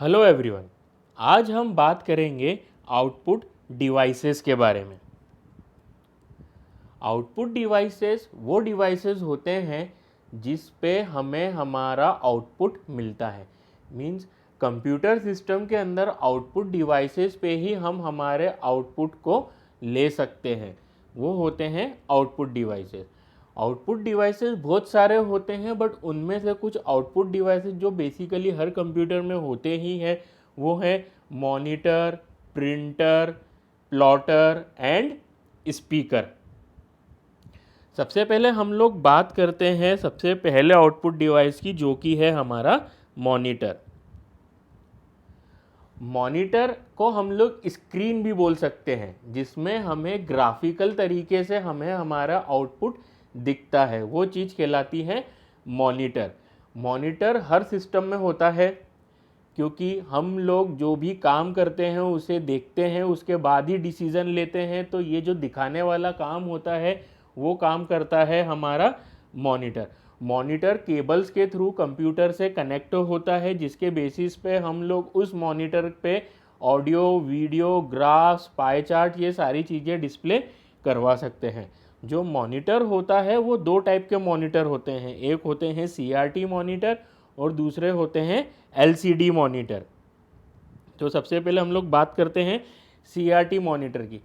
Hello everyone. आज हम बात करेंगे आउटपुट डिवाइसेस के बारे में। आउटपुट डिवाइसेस वो डिवाइसेस होते हैं जिस पे हमें हमारा आउटपुट मिलता है। मींस कंप्यूटर सिस्टम के अंदर आउटपुट डिवाइसेस पे ही हम हमारे आउटपुट को ले सकते हैं, वो होते हैं आउटपुट डिवाइसेस। आउटपुट डिवाइसेस बहुत सारे होते हैं, बट उनमें से कुछ आउटपुट डिवाइसेस जो बेसिकली हर कंप्यूटर में होते ही हैं वो है monitor, printer, plotter and speaker. सबसे पहले हम लोग बात करते हैं सबसे पहले आउटपुट डिवाइस की, जो कि है हमारा मॉनिटर। मॉनिटर को हम लोग स्क्रीन भी बोल सकते हैं, जिसमें हमें ग्राफिकल तरीके से हमें हमारा आउटपुट दिखता है, वो चीज़ कहलाती है मॉनिटर। मॉनिटर हर सिस्टम में होता है, क्योंकि हम लोग जो भी काम करते हैं उसे देखते हैं, उसके बाद ही डिसीज़न लेते हैं। तो ये जो दिखाने वाला काम होता है वो काम करता है हमारा मॉनिटर। मॉनिटर केबल्स के थ्रू कंप्यूटर से कनेक्ट होता है, जिसके बेसिस पे हम लोग उस मॉनिटर पे audio, video, graphs, pie chart, ये सारी चीज़ें डिस्प्ले करवा सकते हैं। जो मॉनिटर होता है वो दो टाइप के मॉनिटर होते हैं, एक होते हैं CRT मॉनिटर और दूसरे होते हैं LCD मॉनिटर। तो सबसे पहले हम लोग बात करते हैं CRT मॉनिटर की।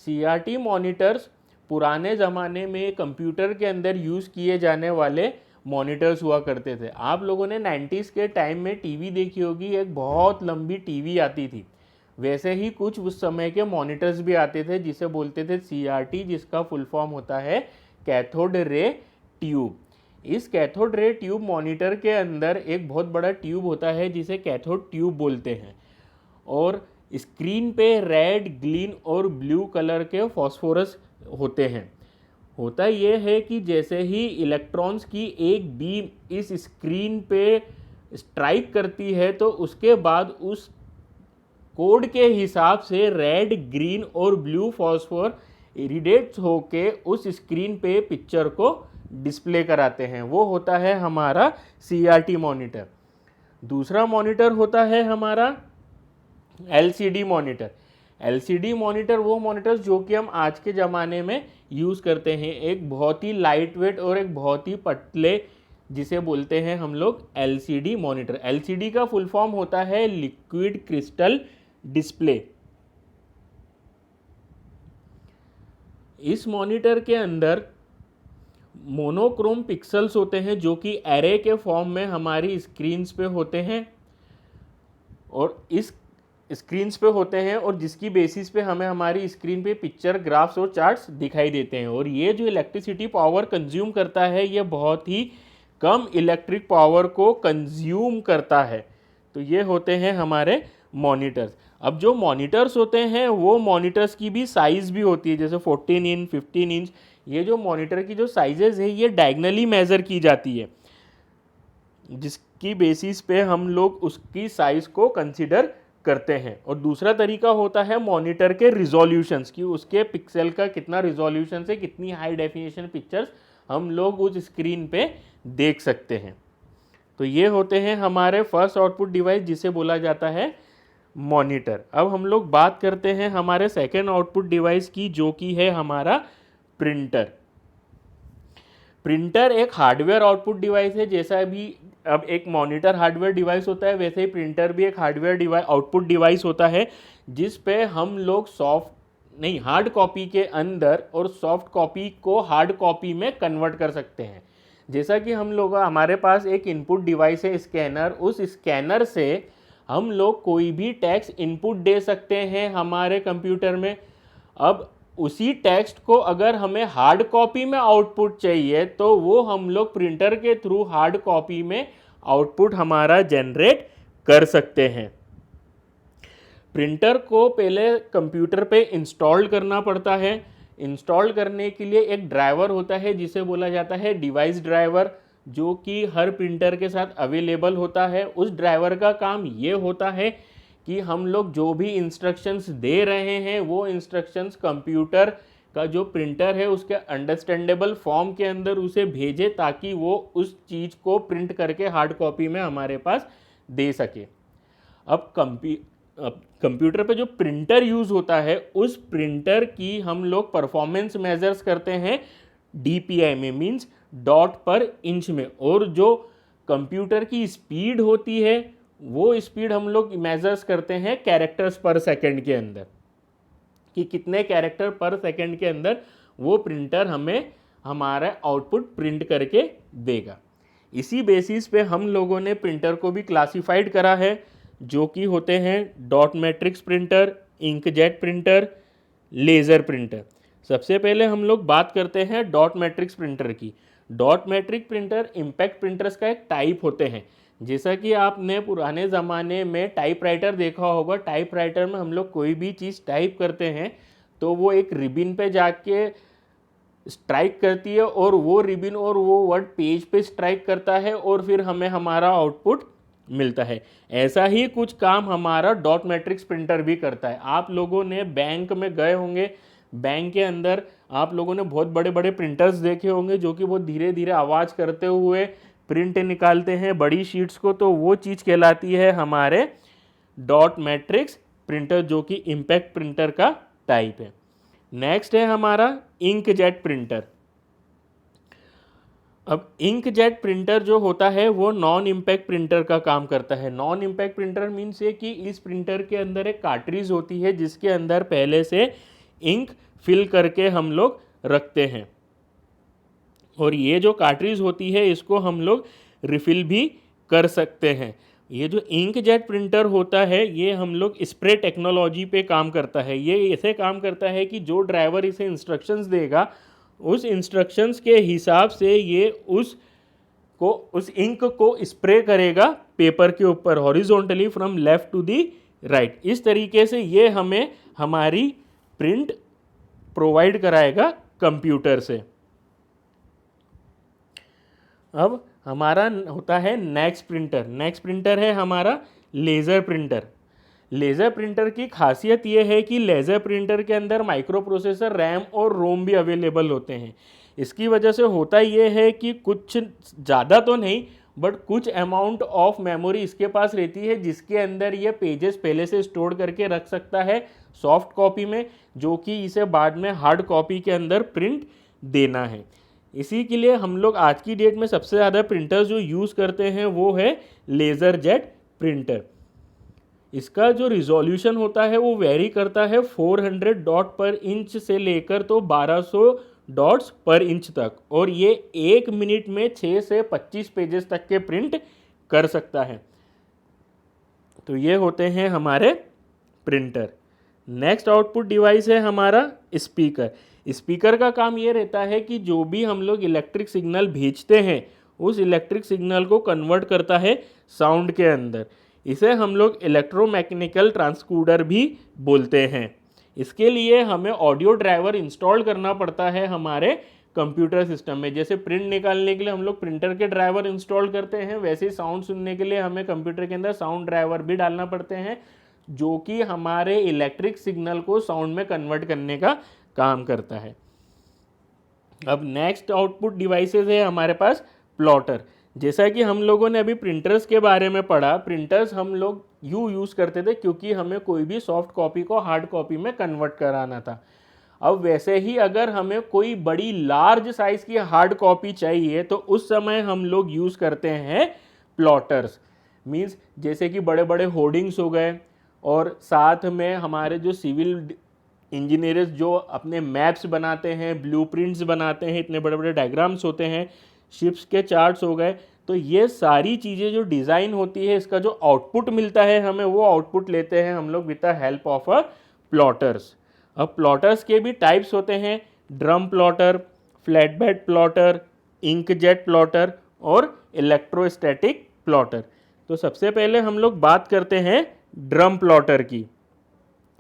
CRT मॉनिटर्स पुराने ज़माने में कंप्यूटर के अंदर यूज़ किए जाने वाले मॉनिटर्स हुआ करते थे। आप लोगों ने 90s के टाइम में टीवी देखी होगी, एक बहुत लंबी टीवी आती थी। वैसे ही कुछ उस समय के मॉनिटर्स भी आते थे जिसे बोलते थे CRT, जिसका फुल फॉर्म होता है कैथोड रे ट्यूब। इस कैथोड रे ट्यूब मॉनिटर के अंदर एक बहुत बड़ा ट्यूब होता है जिसे कैथोड ट्यूब बोलते हैं, और स्क्रीन पे रेड, ग्रीन और ब्लू कलर के फॉस्फोरस होते हैं। होता यह है कि जैसे ही इलेक्ट्रॉन्स की एक बीम इस स्क्रीन पे स्ट्राइक करती है तो उसके बाद उस कोड के हिसाब से रेड, ग्रीन और ब्लू फॉस्फोर इरिडेट्स होके उस स्क्रीन पे पिक्चर को डिस्प्ले कराते हैं। वो होता है हमारा CRT मॉनिटर। दूसरा मॉनिटर होता है हमारा LCD मॉनिटर। LCD मॉनिटर वो मॉनिटर्स जो कि हम आज के ज़माने में यूज़ करते हैं, एक बहुत ही लाइट वेट और एक बहुत ही पतले, जिसे बोलते हैं हम लोग LCD मॉनिटर। LCD का फुल फॉर्म होता है लिक्विड क्रिस्टल डिस्प्ले। इस मॉनिटर के अंदर मोनोक्रोम पिक्सल्स होते हैं जो कि एरे के फॉर्म में हमारी स्क्रीन्स पे होते हैं, और इस स्क्रीन्स पे होते हैं और जिसकी बेसिस पे हमें हमारी स्क्रीन पे पिक्चर, ग्राफ्स और चार्ट्स दिखाई देते हैं। और ये जो इलेक्ट्रिसिटी पावर कंज्यूम करता है ये बहुत ही कम इलेक्ट्रिक पावर को कंज्यूम करता है। तो ये होते हैं हमारे मॉनिटर्स। अब जो मॉनिटर्स होते हैं वो मॉनिटर्स की भी साइज़ भी होती है, जैसे 14 इंच, 15 इंच। ये जो मॉनिटर की जो साइजेस है ये डायगनली मेज़र की जाती है, जिसकी बेसिस पे हम लोग उसकी साइज़ को कंसिडर करते हैं। और दूसरा तरीका होता है मॉनिटर के रिजोल्यूशंस की, उसके पिक्सल का कितना रिजोल्यूशन से कितनी हाई डेफिनेशन पिक्चर्स हम लोग उस स्क्रीन पे देख सकते हैं। तो ये होते हैं हमारे फर्स्ट आउटपुट डिवाइस, जिसे बोला जाता है मॉनिटर। अब हम लोग बात करते हैं हमारे सेकेंड आउटपुट डिवाइस की, जो कि है हमारा प्रिंटर। प्रिंटर एक हार्डवेयर आउटपुट डिवाइस है। जैसा भी अब एक मॉनिटर हार्डवेयर डिवाइस होता है, वैसे ही प्रिंटर भी एक हार्डवेयर डिवाइस, आउटपुट डिवाइस होता है, जिस पे हम लोग हार्ड कॉपी के अंदर और सॉफ्ट कॉपी को हार्ड कॉपी में कन्वर्ट कर सकते हैं। जैसा कि हम लोग, हमारे पास एक इनपुट डिवाइस है स्कैनर, उस स्कैनर से हम लोग कोई भी टेक्स्ट इनपुट दे सकते हैं हमारे कंप्यूटर में। अब उसी टेक्स्ट को अगर हमें हार्ड कॉपी में आउटपुट चाहिए तो वो हम लोग प्रिंटर के थ्रू हार्ड कॉपी में आउटपुट हमारा जनरेट कर सकते हैं। प्रिंटर को पहले कंप्यूटर पे इंस्टॉल करना पड़ता है। इंस्टॉल करने के लिए एक ड्राइवर होता है जिसे बोला जाता है डिवाइस ड्राइवर, जो कि हर प्रिंटर के साथ अवेलेबल होता है। उस ड्राइवर का काम ये होता है कि हम लोग जो भी इंस्ट्रक्शंस दे रहे हैं वो इंस्ट्रक्शंस कंप्यूटर का जो प्रिंटर है उसके अंडरस्टैंडेबल फॉर्म के अंदर उसे भेजे, ताकि वो उस चीज़ को प्रिंट करके हार्ड कॉपी में हमारे पास दे सके। अब कंप्यूटर पे जो प्रिंटर यूज़ होता है, उस प्रिंटर की हम लोग परफॉर्मेंस मेजर्स करते हैं DPI में, मीन्स डॉट पर इंच में। और जो कंप्यूटर की स्पीड होती है, वो स्पीड हम लोग मेजर्स करते हैं कैरेक्टर्स पर सेकंड के अंदर, कि कितने कैरेक्टर पर सेकंड के अंदर वो प्रिंटर हमें हमारा आउटपुट प्रिंट करके देगा। इसी बेसिस पे हम लोगों ने प्रिंटर को भी क्लासिफाइड करा है, जो कि होते हैं dot matrix printer, inkjet printer, laser printer. सबसे पहले हम लोग बात करते हैं डॉट मैट्रिक्स प्रिंटर की। Dot matric printer impact printers का एक टाइप होते हैं। जैसा कि आपने पुराने ज़माने में टाइपराइटर देखा होगा, टाइपराइटर में हम लोग कोई भी चीज़ टाइप करते हैं तो वो एक रिबिन पे जाके स्ट्राइक करती है, और वो रिबिन और वो वर्ड पेज पे स्ट्राइक करता है, और फिर हमें हमारा आउटपुट मिलता है। ऐसा ही कुछ काम हमारा डॉट मैट्रिक्स प्रिंटर भी करता है। आप लोगों ने बैंक में गए होंगे, बैंक के अंदर आप लोगों ने बहुत बड़े बड़े प्रिंटर्स देखे होंगे, जो कि बहुत धीरे धीरे आवाज़ करते हुए प्रिंट निकालते हैं बड़ी शीट्स को, तो वो चीज़ कहलाती है हमारे डॉट मैट्रिक्स प्रिंटर, जो कि इम्पैक्ट प्रिंटर का टाइप है। नेक्स्ट है हमारा इंकजेट प्रिंटर। अब इंकजेट प्रिंटर जो होता है वो नॉन इम्पैक्ट प्रिंटर का काम करता है। नॉन इम्पैक्ट प्रिंटर मीन्स ये कि इस प्रिंटर के अंदर एक कार्ट्रिज होती है, जिसके अंदर पहले से इंक फिल करके हम लोग रखते हैं, और ये जो कार्ट्रिज होती है इसको हम लोग रिफिल भी कर सकते हैं। ये जो इंकजेट प्रिंटर होता है, ये हम लोग स्प्रे टेक्नोलॉजी पे काम करता है। ये ऐसे काम करता है कि जो ड्राइवर इसे इंस्ट्रक्शंस देगा, उस इंस्ट्रक्शंस के हिसाब से ये उस इंक को स्प्रे करेगा पेपर के ऊपर horizontally from left to the right. इस तरीके से ये हमें हमारी प्रिंट प्रोवाइड कराएगा कंप्यूटर से। अब हमारा होता है नेक्स्ट प्रिंटर। नेक्स्ट प्रिंटर है हमारा लेज़र प्रिंटर। लेज़र प्रिंटर की खासियत यह है कि लेज़र प्रिंटर के अंदर माइक्रो प्रोसेसर, रैम और रोम भी अवेलेबल होते हैं। इसकी वजह से होता यह है कि कुछ ज़्यादा तो नहीं, बट कुछ अमाउंट ऑफ मेमोरी इसके पास रहती है, जिसके अंदर ये पेजेस पहले से स्टोर करके रख सकता है सॉफ्ट कॉपी में, जो कि इसे बाद में हार्ड कॉपी के अंदर प्रिंट देना है। इसी के लिए हम लोग आज की डेट में सबसे ज़्यादा प्रिंटर जो यूज़ करते हैं वो है लेज़र जेट प्रिंटर। इसका जो रिजोल्यूशन होता है वो वेरी करता है 400 डॉट पर इंच से लेकर तो 1200 डॉट्स पर इंच तक, और ये 1 मिनट में 6 से 25 पेजेस तक के प्रिंट कर सकता है। तो ये होते हैं हमारे प्रिंटर। नेक्स्ट आउटपुट डिवाइस है हमारा स्पीकर। स्पीकर का काम ये रहता है कि जो भी हम लोग इलेक्ट्रिक सिग्नल भेजते हैं, उस इलेक्ट्रिक सिग्नल को कन्वर्ट करता है साउंड के अंदर। इसे हम लोग इलेक्ट्रोमैकेनिकल ट्रांसड्यूसर भी बोलते हैं। इसके लिए हमें ऑडियो ड्राइवर इंस्टॉल करना पड़ता है हमारे कंप्यूटर सिस्टम में। जैसे प्रिंट निकालने के लिए हम लोग प्रिंटर के ड्राइवर इंस्टॉल करते हैं, वैसे ही साउंड सुनने के लिए हमें कंप्यूटर के अंदर साउंड ड्राइवर भी डालना पड़ते हैं, जो कि हमारे इलेक्ट्रिक सिग्नल को साउंड में कन्वर्ट करने का काम करता है। अब नेक्स्ट आउटपुट डिवाइसेस है हमारे पास प्लॉटर। जैसा कि हम लोगों ने अभी प्रिंटर्स के बारे में पढ़ा, प्रिंटर्स हम लोग यूज़ करते थे क्योंकि हमें कोई भी सॉफ्ट कॉपी को हार्ड कॉपी में कन्वर्ट कराना था। अब वैसे ही अगर हमें कोई बड़ी लार्ज साइज़ की हार्ड कॉपी चाहिए तो उस समय हम लोग यूज़ करते हैं प्लॉटर्स। मीन्स जैसे कि बड़े बड़े होर्डिंग्स हो गए, और साथ में हमारे जो सिविल इंजीनियर्स जो अपने मैप्स बनाते हैं, ब्लूप्रिंट्स बनाते हैं, इतने बड़े बड़े डायग्राम्स होते हैं, शिप्स के चार्ट्स हो गए, तो ये सारी चीज़ें जो डिज़ाइन होती है, इसका जो आउटपुट मिलता है हमें, वो आउटपुट लेते हैं हम लोग with the help of a plotters. अब प्लॉटर्स के भी टाइप्स होते हैं, drum plotter, flatbed plotter, inkjet plotter और इलेक्ट्रोस्टैटिक प्लॉटर। तो सबसे पहले हम लोग बात करते हैं ड्रम प्लॉटर की।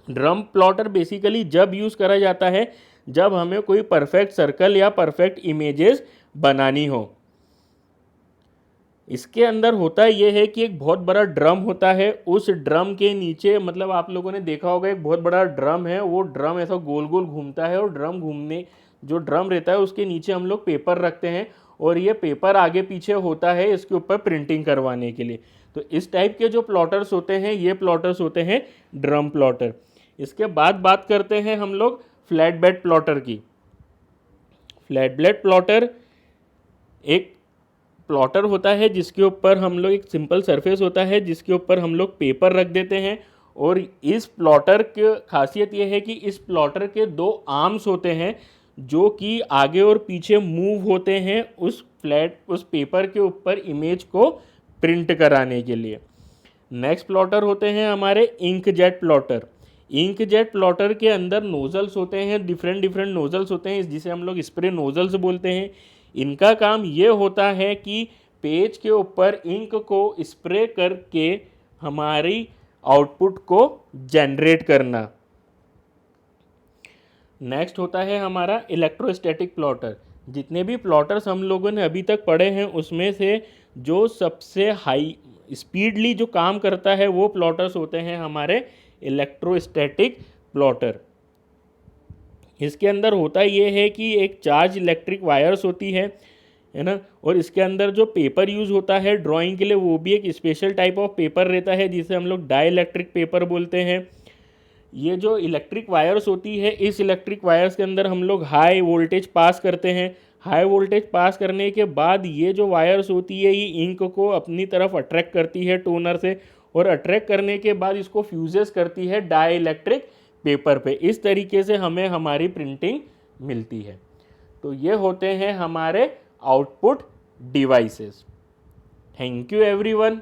ड्रम प्लॉटर बेसिकली जब यूज़ करा जाता है जब हमें कोई परफेक्ट सर्कल या परफेक्ट इमेजेस बनानी हो। इसके अंदर होता यह है कि एक बहुत बड़ा ड्रम होता है, उस ड्रम के नीचे, मतलब आप लोगों ने देखा होगा एक बहुत बड़ा ड्रम है, वो ड्रम ऐसा गोल गोल घूमता है, और जो ड्रम रहता है उसके नीचे हम लोग पेपर रखते हैं, और ये पेपर आगे पीछे होता है इसके ऊपर प्रिंटिंग करवाने के लिए। तो इस टाइप के जो प्लॉटर्स होते हैं ये प्लॉटर्स होते हैं ड्रम प्लॉटर। इसके बाद बात करते हैं हम लोग फ्लैट बेड प्लॉटर की। फ्लैट बेड प्लॉटर एक प्लॉटर होता है जिसके ऊपर हम लोग, एक सिंपल सरफेस होता है जिसके ऊपर हम लोग पेपर रख देते हैं, और इस प्लॉटर की खासियत यह है कि इस प्लॉटर के दो आर्म्स होते हैं जो कि आगे और पीछे मूव होते हैं उस पेपर के ऊपर इमेज को प्रिंट कराने के लिए। नेक्स्ट प्लॉटर होते हैं हमारे इंकजेट प्लॉटर। इंकजेट प्लॉटर के अंदर नोजल्स होते हैं, डिफरेंट नोजल्स होते हैं जिसे हम लोग स्प्रे नोजल्स बोलते हैं। इनका काम ये होता है कि पेज के ऊपर इंक को स्प्रे करके हमारी आउटपुट को जनरेट करना। नेक्स्ट होता है हमारा इलेक्ट्रोस्टैटिक प्लॉटर। जितने भी प्लॉटर्स हम लोगों ने अभी तक पढ़े हैं उसमें से जो सबसे हाई स्पीडली जो काम करता है वो प्लॉटर्स होते हैं हमारे इलेक्ट्रोस्टैटिक प्लॉटर। इसके अंदर होता ये है कि एक चार्ज इलेक्ट्रिक वायर्स होती है ना, और इसके अंदर जो पेपर यूज़ होता है ड्राइंग के लिए वो भी एक स्पेशल टाइप ऑफ पेपर रहता है जिसे हम लोग डाई इलेक्ट्रिक पेपर बोलते हैं। ये जो इलेक्ट्रिक वायर्स होती है, इस इलेक्ट्रिक वायर्स के अंदर हम लोग हाई वोल्टेज पास करते हैं। हाई वोल्टेज पास करने के बाद ये जो वायर्स होती है ये इंक को अपनी तरफ अट्रैक्ट करती है टोनर से, और अट्रैक्ट करने के बाद इसको फ्यूजेस करती है डाई इलेक्ट्रिक पेपर पे। इस तरीके से हमें हमारी प्रिंटिंग मिलती है। तो ये होते हैं हमारे output devices. Thank you everyone.